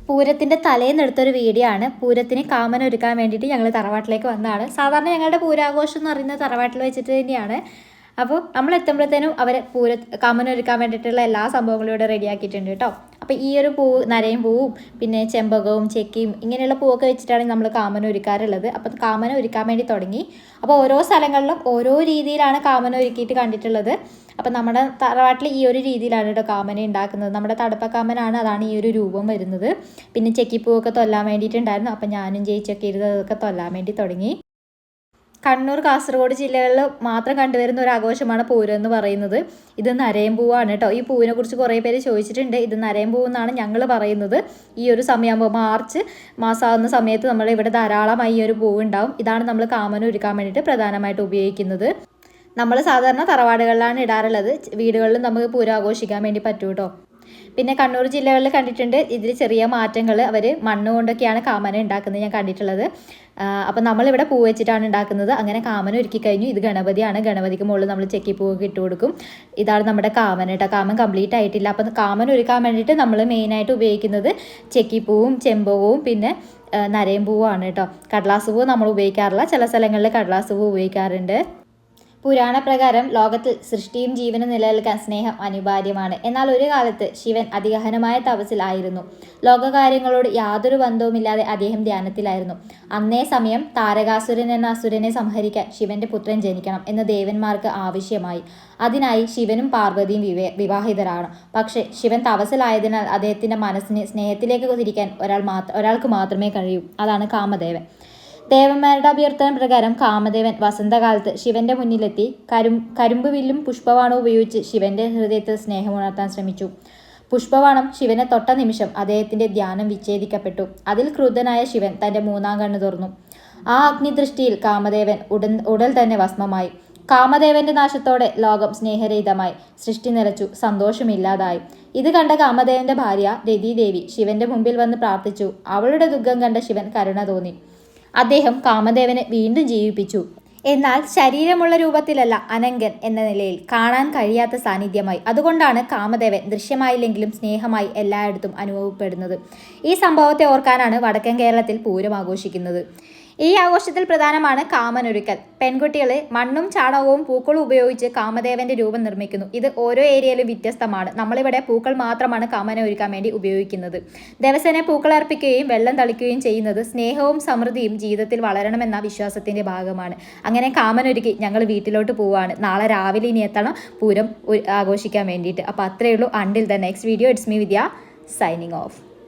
പൂരത്തിൻ്റെ തലേന്നെടുത്തൊരു video ആണ്. പൂരത്തിന് കാമന ഒരുക്കാൻ വേണ്ടിയിട്ട് ഞങ്ങൾ തറവാട്ടിലേക്ക് വന്നതാണ്. സാധാരണ ഞങ്ങളുടെ പൂരാഘോഷം എന്ന് പറയുന്നത് തറവാട്ടിൽ വെച്ചിട്ട് തന്നെയാണ്. അപ്പോൾ നമ്മൾ എത്തുമ്പോഴത്തേനും അവർ കാമന ഒരുക്കാൻ വേണ്ടിയിട്ടുള്ള എല്ലാ സംഭവങ്ങളും ഇവിടെ റെഡിയാക്കിയിട്ടുണ്ട് കേട്ടോ. അപ്പോൾ ഈ ഒരു നരയും പൂവും പിന്നെ ചെമ്പകവും ചെക്കിയും ഇങ്ങനെയുള്ള പൂവൊക്കെ വെച്ചിട്ടാണ് നമ്മൾ കാമന ഒരുക്കാറുള്ളത്. അപ്പോൾ കാമന ഒരുക്കാൻ വേണ്ടി തുടങ്ങി. അപ്പോൾ ഓരോ സ്ഥലങ്ങളിലും ഓരോ രീതിയിലാണ് കാമന ഒരുക്കിയിട്ട് കണ്ടിട്ടുള്ളത്. അപ്പം നമ്മുടെ തറവാട്ടിൽ ഈ ഒരു രീതിയിലാണ് കേട്ടോ കാമന ഉണ്ടാക്കുന്നത്. നമ്മുടെ തടപ്പ കാമനാണ്, അതാണ് ഈ ഒരു രൂപം വരുന്നത്. പിന്നെ ചെക്കിപ്പൂവൊക്കെ തൊല്ലാൻ വേണ്ടിയിട്ടുണ്ടായിരുന്നു. അപ്പം ഞാനും ചേച്ചിയൊക്കെ ഇരുന്നതൊക്കെ തൊല്ലാൻ വേണ്ടി തുടങ്ങി. കണ്ണൂർ, കാസർഗോഡ് ജില്ലകളിൽ മാത്രം കണ്ടുവരുന്ന ഒരു ആഘോഷമാണ് പൂരം എന്ന് പറയുന്നത്. ഇത് നരയം പൂവാണ് കേട്ടോ. ഈ പൂവിനെ കുറിച്ച് കുറേ പേര് ചോദിച്ചിട്ടുണ്ട്. ഇത് നരയം പൂവെന്നാണ് ഞങ്ങൾ പറയുന്നത്. ഈ ഒരു സമയമാകുമ്പോൾ മാർച്ച് മാസമാകുന്ന സമയത്ത് നമ്മൾ ഇവിടെ ധാരാളമായി ഈ ഒരു പൂവ് ഉണ്ടാവും. ഇതാണ് നമ്മൾ കാമന ഒരുക്കാൻ വേണ്ടിയിട്ട് പ്രധാനമായിട്ട് ഉപയോഗിക്കുന്നത്. നമ്മൾ സാധാരണ തറവാടുകളിലാണ് ഇടാറുള്ളത്. വീടുകളിലും നമുക്ക് പൂരം ആഘോഷിക്കാൻ വേണ്ടി പറ്റും കേട്ടോ. പിന്നെ കണ്ണൂർ ജില്ലകളിൽ കണ്ടിട്ടുണ്ട് ഇതിൽ ചെറിയ മാറ്റങ്ങൾ. അവർ മണ്ണ് കൊണ്ടൊക്കെയാണ് കാമന ഉണ്ടാക്കുന്നത് ഞാൻ കണ്ടിട്ടുള്ളത്. അപ്പം നമ്മളിവിടെ പൂ വെച്ചിട്ടാണ് ഉണ്ടാക്കുന്നത്. അങ്ങനെ കാമന ഒരുക്കി കഴിഞ്ഞു. ഇത് ഗണപതിയാണ്. ഗണപതിക്ക് മുകളിൽ നമ്മൾ ചെക്കിപ്പൂവൊക്കെ ഇട്ട് കൊടുക്കും. ഇതാണ് നമ്മുടെ കാമന കേട്ടോ. കാമൻ കംപ്ലീറ്റ് ആയിട്ടില്ല. അപ്പം കാമന ഒരുക്കാൻ വേണ്ടിയിട്ട് നമ്മൾ മെയിനായിട്ട് ഉപയോഗിക്കുന്നത് ചെക്കിപ്പൂവും ചെമ്പകവും പിന്നെ നരയും പൂവാണ് കേട്ടോ. കടലാസ് പൂവ് നമ്മൾ ഉപയോഗിക്കാറില്ല. ചില സ്ഥലങ്ങളിൽ കടലാസ് പൂവ് ഉപയോഗിക്കാറുണ്ട്. പുരാണപ്രകാരം ലോകത്തിൽ സൃഷ്ടിയും ജീവനും നിലനിൽക്കാൻ സ്നേഹം അനിവാര്യമാണ്. എന്നാൽ ഒരു കാലത്ത് ശിവൻ അതിഗഹനമായ തപസ്സിലായിരുന്നു. ലോകകാര്യങ്ങളോട് യാതൊരു ബന്ധവുമില്ലാതെ അദ്ദേഹം ധ്യാനത്തിലായിരുന്നു. അന്നേ സമയം താരകാസുരൻ എന്ന അസുരനെ സംഹരിക്കാൻ ശിവന്റെ പുത്രൻ ജനിക്കണം എന്ന് ദേവന്മാർക്ക് ആവശ്യമായി. അതിനായി ശിവനും പാർവതിയും വിവാഹിതരാണ്. പക്ഷേ ശിവൻ തപസ്സിലായതിനാൽ അദ്ദേഹത്തിന്റെ മനസ്സിനെ സ്നേഹത്തിലേക്ക് തിരിക്കാൻ ഒരാൾക്ക് മാത്രമേ കഴിയൂ. അതാണ് കാമദേവൻ. ദേവന്മാരുടെ അഭ്യർത്ഥന പ്രകാരം കാമദേവൻ വസന്തകാലത്ത് ശിവന്റെ മുന്നിലെത്തി കരിമ്പ് വില്ലും പുഷ്പവാണവും ഉപയോഗിച്ച് ശിവന്റെ ഹൃദയത്തിൽ സ്നേഹമുണർത്താൻ ശ്രമിച്ചു. പുഷ്പവാണം ശിവനെ തൊട്ട നിമിഷം അദ്ദേഹത്തിന്റെ ധ്യാനം വിച്ഛേദിക്കപ്പെട്ടു. അതിൽ ക്രുദ്ധനായ ശിവൻ തന്റെ മൂന്നാം കണ്ണ് തുറന്നു. ആ അഗ്നിദൃഷ്ടിയിൽ കാമദേവൻ ഉടൽ തന്നെ ഭസ്മമായി. കാമദേവന്റെ നാശത്തോടെ ലോകം സ്നേഹരഹിതമായി. സൃഷ്ടി നിലച്ചു, സന്തോഷമില്ലാതായി. ഇത് കണ്ട കാമദേവന്റെ ഭാര്യ രതിദേവി ശിവന്റെ മുമ്പിൽ വന്ന് പ്രാർത്ഥിച്ചു. അവളുടെ ദുഃഖം കണ്ട ശിവൻ കരുണ തോന്നി. അദ്ദേഹം കാമദേവനെ വീണ്ടും ജീവിപ്പിച്ചു. എന്നാൽ ശരീരമുള്ള രൂപത്തിലല്ല, അനങ്കൻ എന്ന നിലയിൽ, കാണാൻ കഴിയാത്ത സാന്നിധ്യമായി. അതുകൊണ്ടാണ് കാമദേവൻ ദൃശ്യമായില്ലെങ്കിലും സ്നേഹമായി എല്ലായിടത്തും അനുഭവപ്പെടുന്നത്. ഈ സംഭവത്തെ ഓർക്കാനാണ് വടക്കൻ കേരളത്തിൽ പൂരം ആഘോഷിക്കുന്നത്. ഈ ആഘോഷത്തിൽ പ്രധാനമാണ് കാമനൊരുക്കൽ. പെൺകുട്ടികൾ മണ്ണും ചാണകവും പൂക്കളും ഉപയോഗിച്ച് കാമദേവന്റെ രൂപം നിർമ്മിക്കുന്നു. ഇത് ഓരോ ഏരിയയിലും വ്യത്യസ്തമാണ്. നമ്മളിവിടെ പൂക്കൾ മാത്രമാണ് കാമന ഒരുക്കാൻ വേണ്ടി ഉപയോഗിക്കുന്നത്. ദിവസേന പൂക്കൾ അർപ്പിക്കുകയും വെള്ളം തളിക്കുകയും ചെയ്യുന്നത് സ്നേഹവും സമൃദ്ധിയും ജീവിതത്തിൽ വളരണമെന്ന വിശ്വാസത്തിന്റെ ഭാഗമാണ്. അങ്ങനെ കാമനൊരുക്കി ഞങ്ങൾ വീട്ടിലോട്ട് പോവുകയാണ്. നാളെ രാവിലെ ഇനി എത്തണം പൂരം ആഘോഷിക്കാൻ വേണ്ടിയിട്ട്. അപ്പോൾ അത്രയേ ഉള്ളൂ. Until the next video, it's me Vidya signing off.